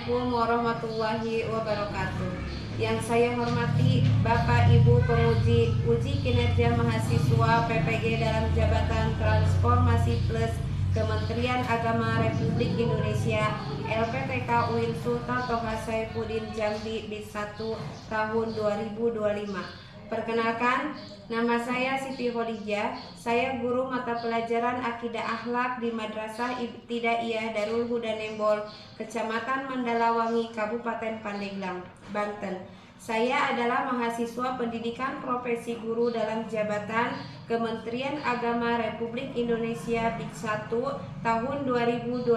Assalamualaikum warahmatullahi wabarakatuh. Yang saya hormati Bapak Ibu penguji uji kinerja mahasiswa PPG dalam jabatan Transformasi Plus Kementerian Agama Republik Indonesia LPTK UIN Sultan Toha Saifuddin Jambi BIS 1 tahun 2025. Perkenalkan, nama saya Siti Khadijah. Saya guru mata pelajaran Akidah Akhlak di Madrasah Ibtidaiyah Darul Huda Nembol, Kecamatan Mandalawangi, Kabupaten Pandeglang, Banten. Saya adalah mahasiswa pendidikan profesi guru dalam jabatan Kementerian Agama Republik Indonesia BIS 1 tahun 2025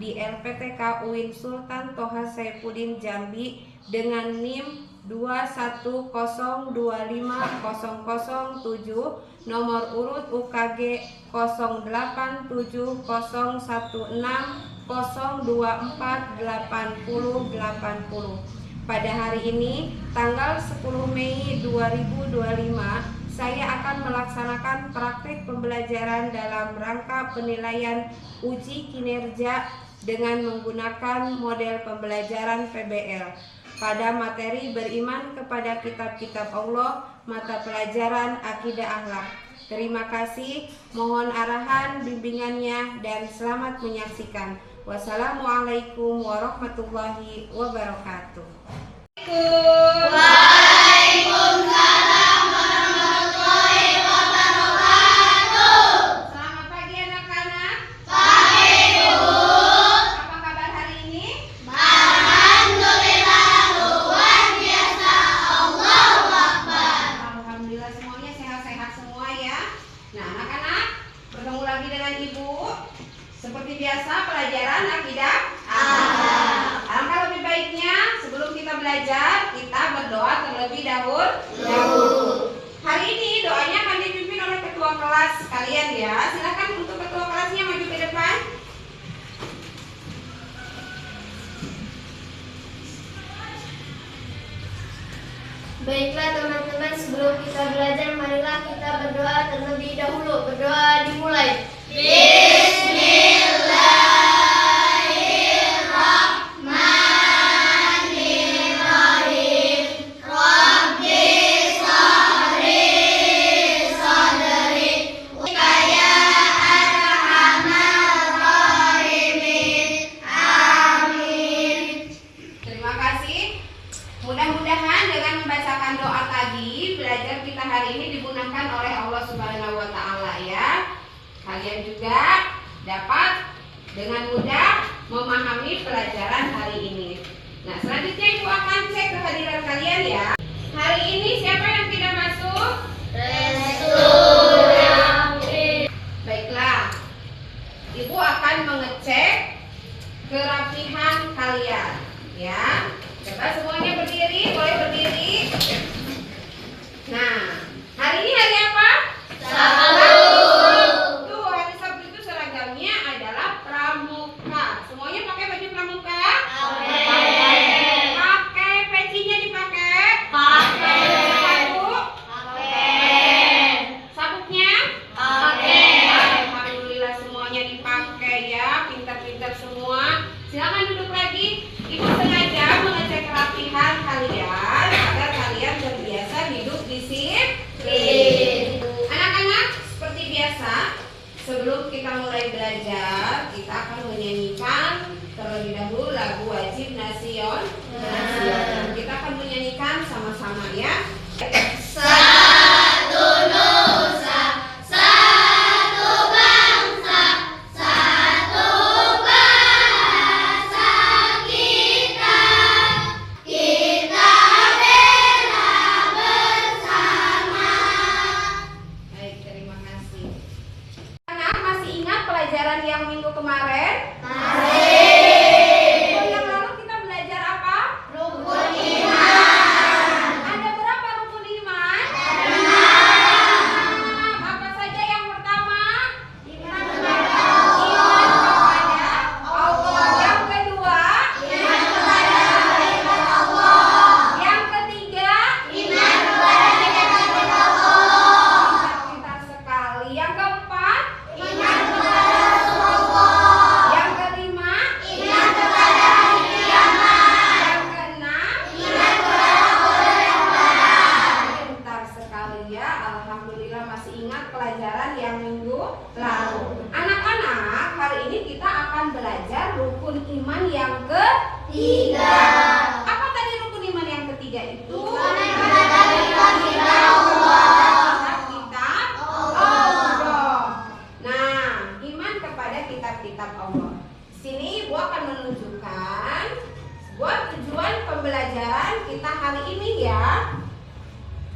di LPTK UIN Sultan Toha Saifuddin Jambi dengan NIM 210250007, nomor urut UKG 08701602480080. Pada hari ini, tanggal 10 Mei 2025, saya akan melaksanakan praktik pembelajaran dalam rangka penilaian uji kinerja dengan menggunakan model pembelajaran PBL pada materi beriman kepada kitab-kitab Allah, mata pelajaran Akidah Akhlak. Terima kasih, mohon arahan bimbingannya dan selamat menyaksikan. Wassalamualaikum warahmatullahi wabarakatuh. Waalaikumsalam warahmatullahi wabarakatuh. Selamat pagi anak-anak. Pagi, Bu. Apa kabar hari ini? Alhamdulillah luar biasa. Allahu Akbar. Alhamdulillah semuanya sehat-sehat semua ya. Nah anak-anak, bertemu lagi dengan Ibu. Seperti biasa pelajaran Akidah Akhlak. Alangkah lebih baiknya sebelum kita belajar, kita berdoa terlebih dahulu. Hari ini doanya akan dipimpin oleh ketua kelas kalian ya. Silakan untuk ketua kelasnya maju ke depan. Baiklah teman-teman, sebelum kita belajar, marilah kita berdoa terlebih dahulu. Berdoa dimulai. Bismillahirrahmanirrahim. Rabbi shrahli sadri ya arhamar rahimin. Amin. Terima kasih. Mudah-mudahan dengan membacakan doa tadi, belajar kita hari ini digunakan oleh Allah Subhanahu wa taala ya. Kalian juga dapat dengan mudah memahami pelajaran hari ini. Nah, selanjutnya Ibu akan cek kehadiran kalian ya. Hari ini siapa yang tidak masuk? Baiklah. Ibu akan mengecek kerapihan kalian ya. Coba semuanya berdiri, boleh berdiri. Nah, hari ini hari apa? Tuh, hari Sabtu itu seragamnya adalah pramuka. Semuanya pakai baju pramuka? Pakai pecinya dipakai? Sepatu? Sabuknya? Alhamdulillah semuanya dipakai ya, pintar-pintar semua. Silakan duduk lagi. Ibu sengaja mengecek kerapihan kalian agar kalian terbiasa hidup disiplin. Anak-anak, seperti biasa, sebelum kita mulai belajar, kita akan menyanyikan terlebih dahulu lagu wajib nasional. Kita akan menyanyikan sama-sama ya. Satu nusa, satu bangsa, satu bahasa kita bela bersama. Baik, terima kasih. Anak masih ingat pelajaran yang minggu kemarin? Minggu yang lalu kita belajar apa? Rukun iman. Ada berapa rukun iman? akan belajar rukun iman yang ketiga. Apa tadi rukun iman yang ketiga itu? Kitab Allah. Nah, iman kepada kitab-kitab Allah. Sini Ibu akan menunjukkan buat tujuan pembelajaran kita hari ini ya.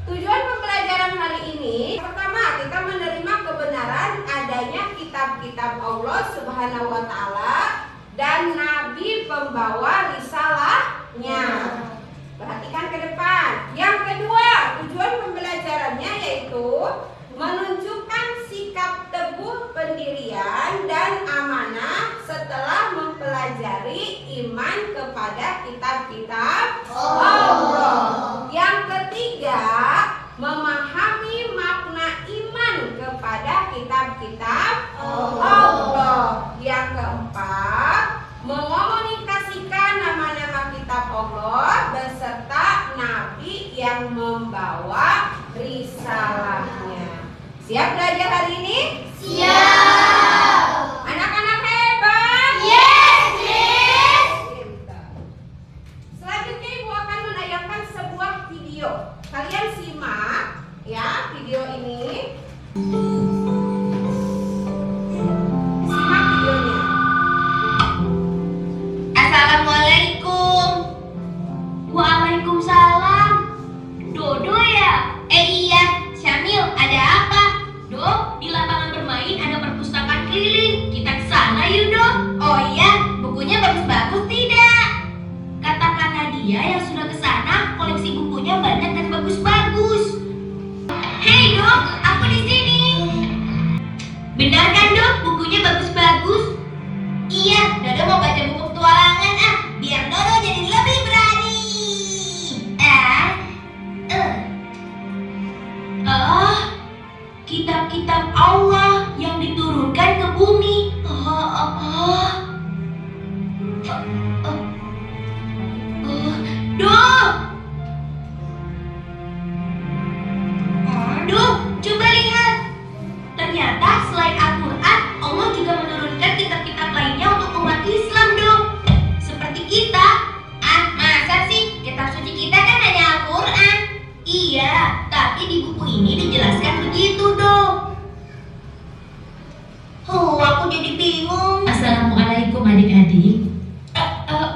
Tujuan pembelajaran hari ini, pertama kita menerima kebenaran adanya kitab-kitab Allah Subhanahu wa Ta'ala dan Nabi pembawa risalahnya. Perhatikan ke depan. Yang kedua, tujuan pembelajarannya yaitu menunjukkan sikap teguh pendirian dan amanah setelah mempelajari iman kepada kitab-kitab Allah. Yang ketiga, memahami makna iman kepada kitab-kitab Allah. Yang keempat, mengomunikasikan nama-nama kitab Allah beserta nabi yang membawa risalahnya. Siap belajar hari ini? Siap. Anak-anak hebat? Yes, Miss. Pintar. Selanjutnya Ibu akan menayangkan sebuah video. Kalian simak ya video ini. Simak videonya. Assalamualaikum. Waalaikumsalam. Dodo ya? Iya, Syamil, ada apa? Do, di lapangan bermain ada perpustakaan keliling. Kita ke sana yuk, Do. Oh iya, bukunya bagus-bagus tidak? Katakan Nadia yang sudah ke sana, koleksi bukunya banyak dan bagus-bagus. Hei, Do, aku di sini. Benar kan, Do? Bukunya bagus-bagus. Iya, Dodo mau baca buku petualangan biar Dodo jadi lebih berani. Kitab-kitab Allah yang diturunkan ke bumi. Duh, coba lihat. Ternyata selain Al-Quran, Allah juga menurunkan kitab-kitab lainnya untuk umat Islam, dong. Seperti kita. Masa sih? Kitab suci kita kan hanya Al-Quran. Iya, tapi di buku ini dijelaskan begitu, dong. Aku jadi bingung. Assalamualaikum adik-adik.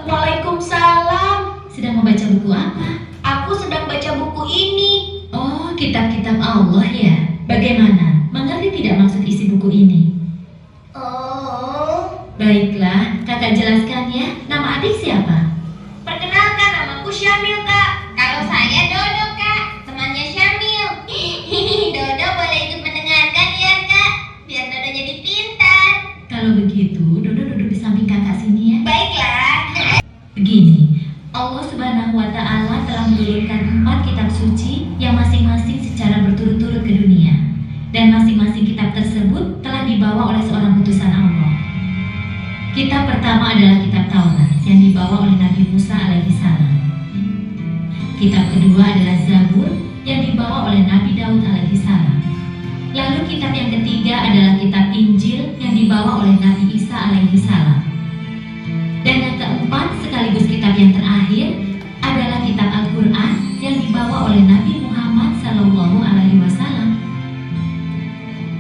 Waalaikumsalam. Sedang membaca buku apa? Aku sedang baca buku ini. Oh, kitab-kitab Allah ya. Bagaimana? Mengerti tidak maksud isi buku ini? Oh. Baiklah, kakak jelaskan ya. Nama adik siapa? Perkenalkan, namaku Syamil, Kak. Kalau saya Dodo, Kak. Temannya Syamil. Dodo boleh ikut mendengarkan ya, Kak. Biar Dodo jadi pintar. Kalau begitu, Dodo duduk di samping kakak sini ya. Baiklah. Begini, Allah Subhanahu wa Ta'ala telah menurunkan 4 kitab suci yang masing-masing secara berturut-turut ke dunia. Dan masing-masing kitab tersebut telah dibawa oleh seorang utusan Allah. Kitab pertama adalah kitab Taurat yang dibawa oleh Nabi Musa alaihissalam. Kitab kedua adalah Zabur yang dibawa oleh Nabi Daud alaihissalam. Lalu kitab yang ketiga adalah kitab Injil yang dibawa oleh Nabi Isa alaihissalam. Dan yang keempat sekaligus kitab yang terakhir adalah kitab Al-Quran yang dibawa oleh Nabi Muhammad sallallahu alaihi wasallam.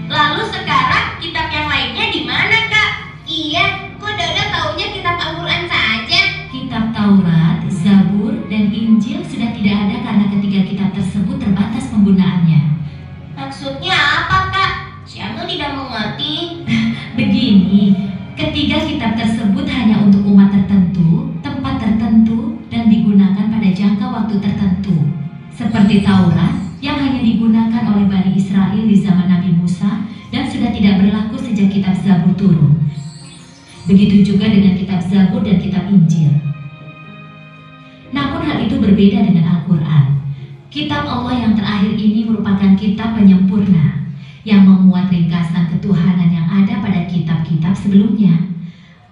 Lalu sekarang kitab yang lainnya di mana, Kak? Iya, kok Dodo taunya kitab Al-Quran saja? Kitab Taurat, Zabur, dan Injil sudah tidak ada karena ketiga kitab tersebut terbatas penggunaannya. Maksudnya apa, Kak? Syamil tidak mengerti. Begini, ketiga kitab tersebut hanya untuk umat tertentu, tempat tertentu, dan digunakan pada jangka waktu tertentu. Seperti Taurat yang hanya digunakan oleh Bani Israel di zaman Nabi Musa dan sudah tidak berlaku sejak kitab Zabur turun. Begitu juga dengan kitab Zabur dan kitab Injil. Namun hal itu berbeda dengan Al-Quran. Kitab Allah yang terakhir ini merupakan kitab penyempurna yang memuat ringkasan ketuhanan yang ada pada kitab-kitab sebelumnya.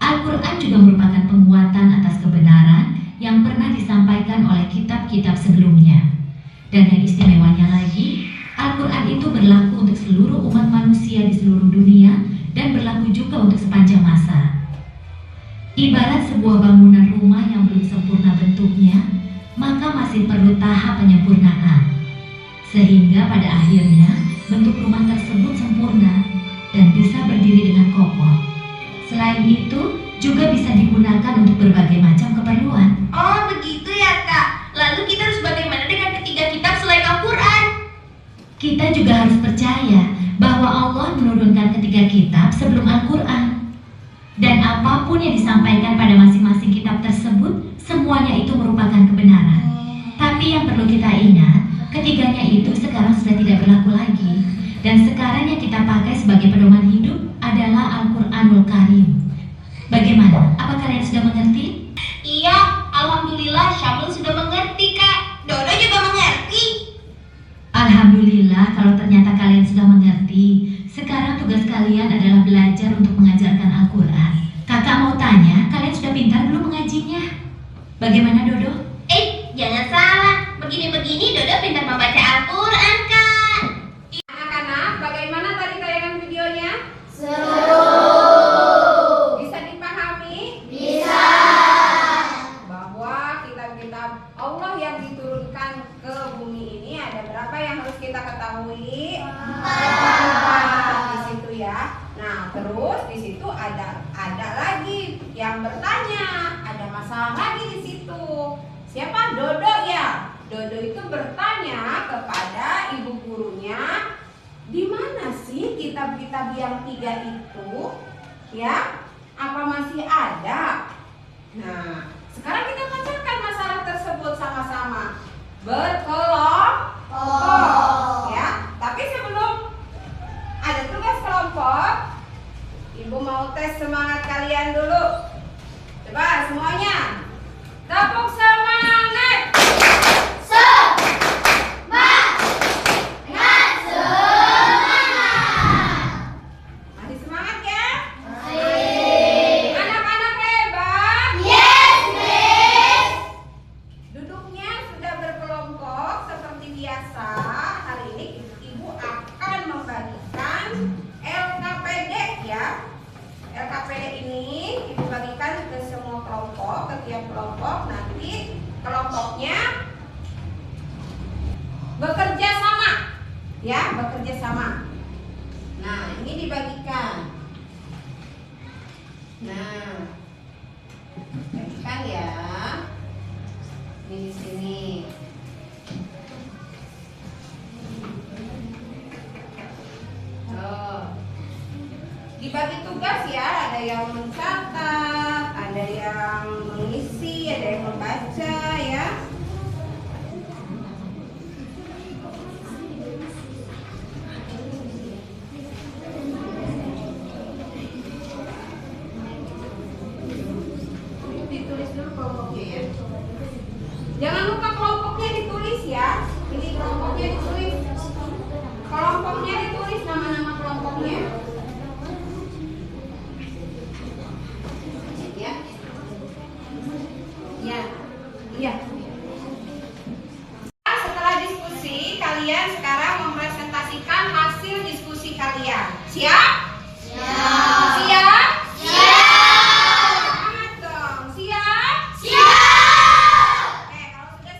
Al-Quran juga merupakan penguatan atas kebenaran yang pernah disampaikan oleh kitab-kitab sebelumnya. Dan yang istimewanya lagi, Al-Quran itu berlaku untuk seluruh umat manusia di seluruh dunia dan berlaku juga untuk sepanjang masa. Ibarat sebuah bangunan rumah yang belum sempurna bentuknya, maka masih perlu tahap penyempurnaan. Sehingga pada akhirnya bentuk rumah tersebut sempurna dan bisa berdiri dengan kokoh. Selain itu, juga bisa digunakan untuk berbagai macam keperluan. Oh begitu ya Kak. Lalu kita harus bagaimana dengan ketiga kitab selain Al-Quran? Kita juga harus percaya bahwa Allah menurunkan ketiga kitab sebelum Al-Quran. Dan apapun yang disampaikan pada masing-masing kitab tersebut, semuanya itu merupakan kebenaran. Tapi yang perlu kita ingat, ketiganya itu sekarang sudah tidak berlaku lagi. Dan sekarang yang kita pakai sebagai pedoman hidup adalah Al-Quranul Karim. Bagaimana? Apa kalian sudah mengerti? Iya, Alhamdulillah Syamil sudah mengerti Kak. Dodo juga mengerti. Alhamdulillah kalau ternyata kalian sudah mengerti. Sekarang tugas kalian adalah belajar untuk mengajarkan Al-Quran. Kakak mau tanya, kalian sudah pintar belum mengajinya? Bagaimana Dodo? Jangan salah. Begini-begini Dodo pintar membaca Al-Quran Kak. Anak-anak, bagaimana tadi tayangan videonya? Bisa dipahami? Bisa. Bahwa kitab-kitab Allah yang diturunkan ke bumi ini ada berapa yang harus kita ketahui? 4 di situ ya. Nah, terus di situ ada lagi yang bertanya, ada masalah lagi di situ. Siapa? Dodo ya. Dodo itu bertanya kepada ibu gurunya, di mana sih kitab-kitab yang 3 itu? Ya, apa masih ada? Nah, sekarang kita bacakan masalah tersebut sama-sama. Berkelompok, ya. Tapi sebelum ada tugas kelompok, Ibu mau tes semangat kalian dulu. Coba semuanya, tepuk semangat. Masih semangat ya? Anak-anak hebat? Duduknya sudah berkelompok seperti biasa. Hari ini Ibu akan membagikan LKPD ya. LKPD ini Ibu bagikan ke semua kelompok, ke tiap kelompok. Nanti kelompoknya bekerja sama ya, bekerja sama. Nah, ini dibagikan. Nah, bagikan ya. Ini di sini. Dibagi tugas ya, ada yang mencatat, ada yang mengisi, ada yang membaca ya. Ditulis dulu kelompoknya ya. Jangan lupa kelompoknya ditulis ya. Ini kelompoknya ditulis. Kelompoknya ditulis nama-nama kelompoknya. Iya. Setelah diskusi, kalian sekarang mempresentasikan hasil diskusi kalian. Siap? Siap. Siap? Siap. Semangat dong. Siap? Siap. Oke, kalau sudah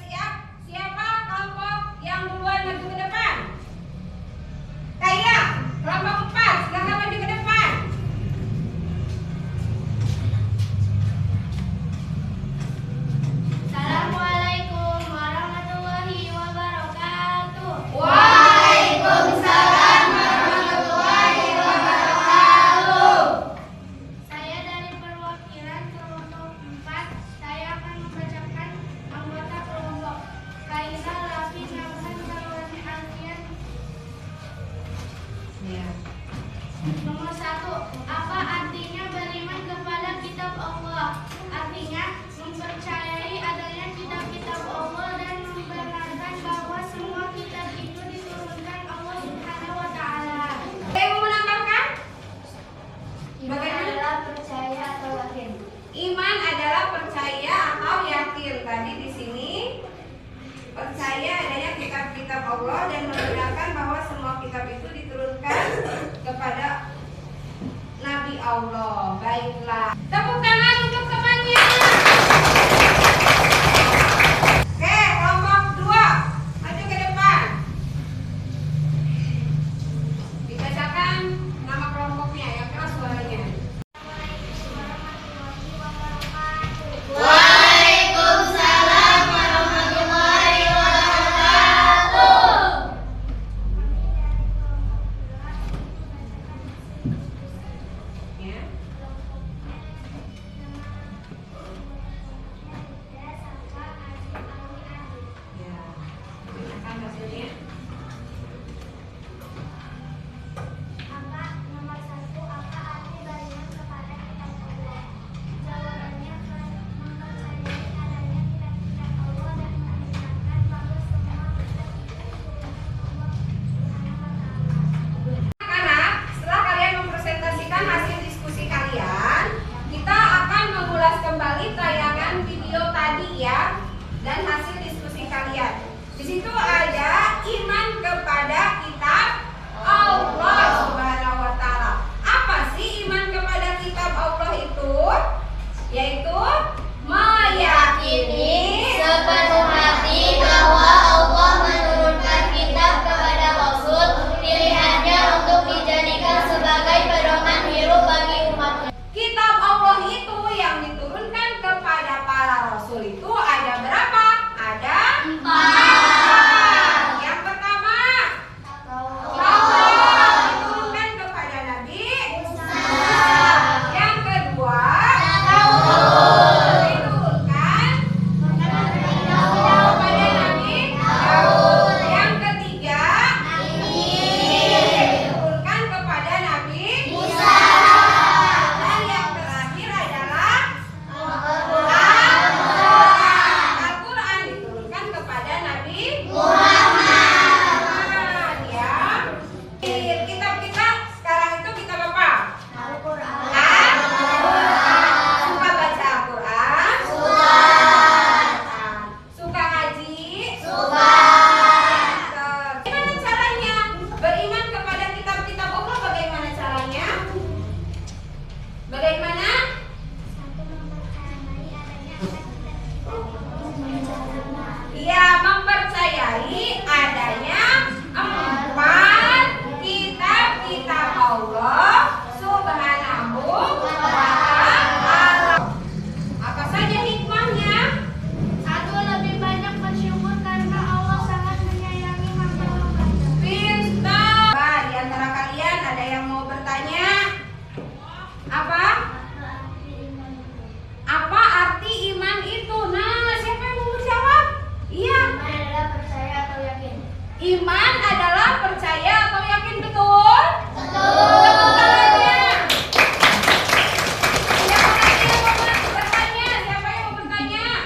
Iman adalah percaya atau yakin betul? Betul. Tepuk tangannya. Siapa lagi yang mau bertanya? Siapa yang mau bertanya?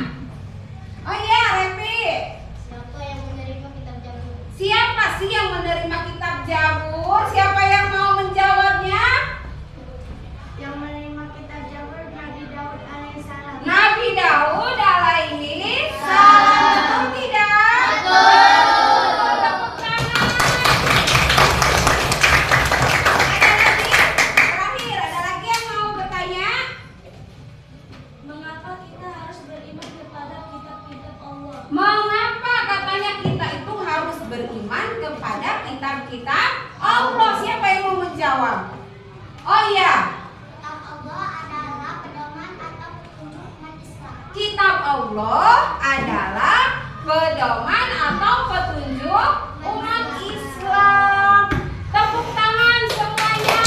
Oh iya, Repi. Siapa yang menerima kitab Zabur? Siapa sih yang menerima kitab Zabur? Siapa yang mau menjawabnya? Yang menerima kitab Zabur Nabi Daud alaihissalam. Nabi Daud alaihi salam. Betul tidak? Betul. Tepuk tangan. Ada lagi? Terakhir, ada lagi yang mau bertanya? Mengapa kita harus beriman kepada kitab-kitab Allah? Mengapa katanya kita itu harus beriman kepada kitab-kitab Allah? Siapa yang mau menjawab? Oh iya, Kitab Allah adalah pedoman atau petunjuk umat Islam. kitab Allah adalah pedoman atau petunjuk umat Islam. Tepuk tangan semuanya.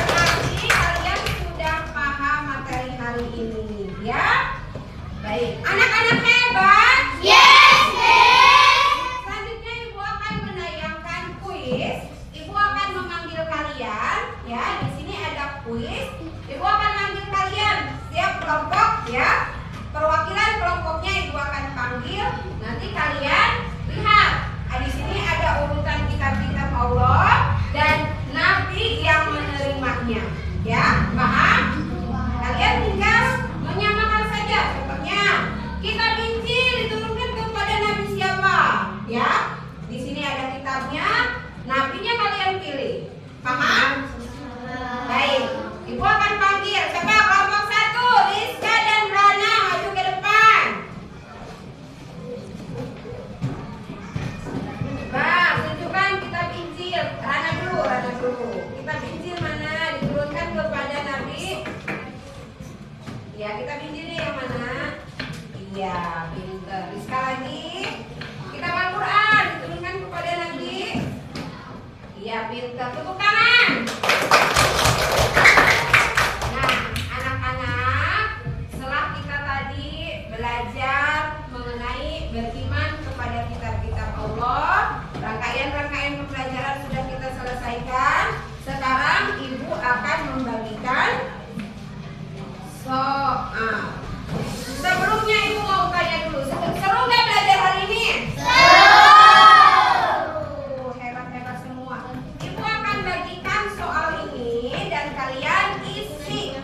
Berarti kalian sudah paham materi hari ini, ya? Baik, anak-anak hebat. Yes, Selanjutnya Ibu akan menayangkan kuis. Ibu akan memanggil kalian, ya. Di sini ada kuis. Ibu akan manggil kalian setiap kelompok, ya. Perwakilan kelompoknya Ibu akan panggil. Nanti kalian lihat. Di sini ada urutan kitab-kitab Allah dan nabi yang menerimanya, ya. Paham? Kalian tinggal menyamakan saja. Contohnya, kitab Injil diturunkan kepada nabi siapa? Ya. Di sini ada kitabnya, nabinya kalian pilih. Paham? Baik. Ibu akan panggil siapa? Kelompok 1, Rizka dan Rana, maju ke depan. Bang, tunjukkan kitab Injil. Rana dulu. Kitab Injil mana diturunkan kepada nabi? Ya, kitab Injilnya yang mana? Iya, pinter. Rizka lagi. Kitab Al-Quran diturunkan kepada nabi? Iya, pinter. Tepuk tangan. Nah, anak-anak, setelah kita tadi belajar mengenai beriman kepada kitab-kitab Allah, rangkaian-rangkaian pembelajaran sudah kita selesaikan. Sekarang Ibu akan membagikan soal. Sebelumnya Ibu mau tanya dulu, seru nggak belajar hari ini? Hebat-hebat semua. Ibu akan bagikan soal ini dan kalian isi.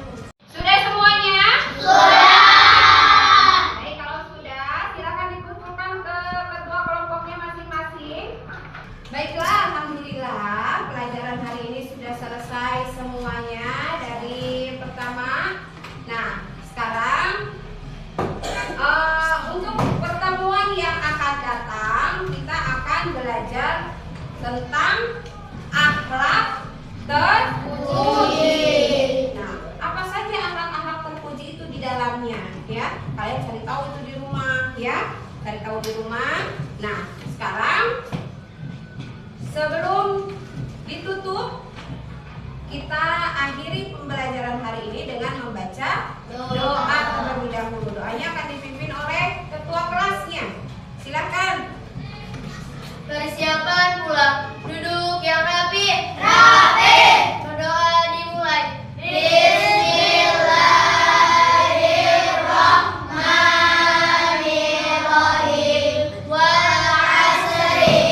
Sudah semuanya? Baik, kalau sudah, silakan dikumpulkan ke kedua kelompoknya masing-masing. Baiklah, alhamdulillah pelajaran hari ini sudah selesai semuanya dari pertama. Nah, sekarang untuk pertemuan yang akan datang kita akan belajar tentang akhlak terpuji. Nah, apa saja akhlak-akhlak terpuji itu di dalamnya, ya? Kalian cari tahu itu di rumah, ya? Cari tahu di rumah. Nah, sekarang sebelum ditutup, kita akhiri pembelajaran hari ini dengan membaca doa terlebih dahulu. Doanya akan dipimpin oleh ketua kelasnya. Silakan. Persiapan pulang. Duduk yang rapi. Berdoa dimulai. Bismillahirrahmanirrahim. Wal asri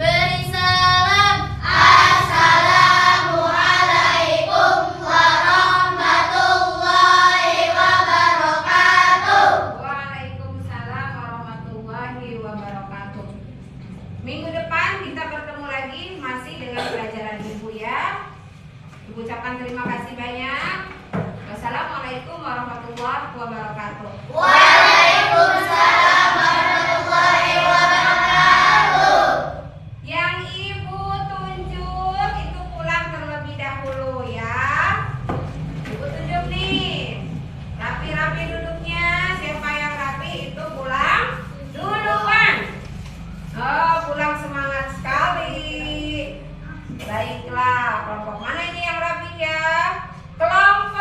beri salam. Assalamualaikum warahmatullahi wabarakatuh. Waalaikumsalam warahmatullahi wabarakatuh. Minggu depan kita bertemu lagi masih dengan pelajaran Ibu, ya. Ibu ucapkan terima kasih banyak. Wassalamualaikum warahmatullahi wabarakatuh. Waalaikumsalam warahmatullahi wabarakatuh. Yang Ibu tunjuk itu pulang terlebih dahulu, ya. Ibu tunjuk nih. Rapi-rapi duduknya. Siapa yang rapi itu pulang duluan. Oh, pulang semangat sekali. Baiklah, kelompok mana ini yang rapi, ya? Kelompok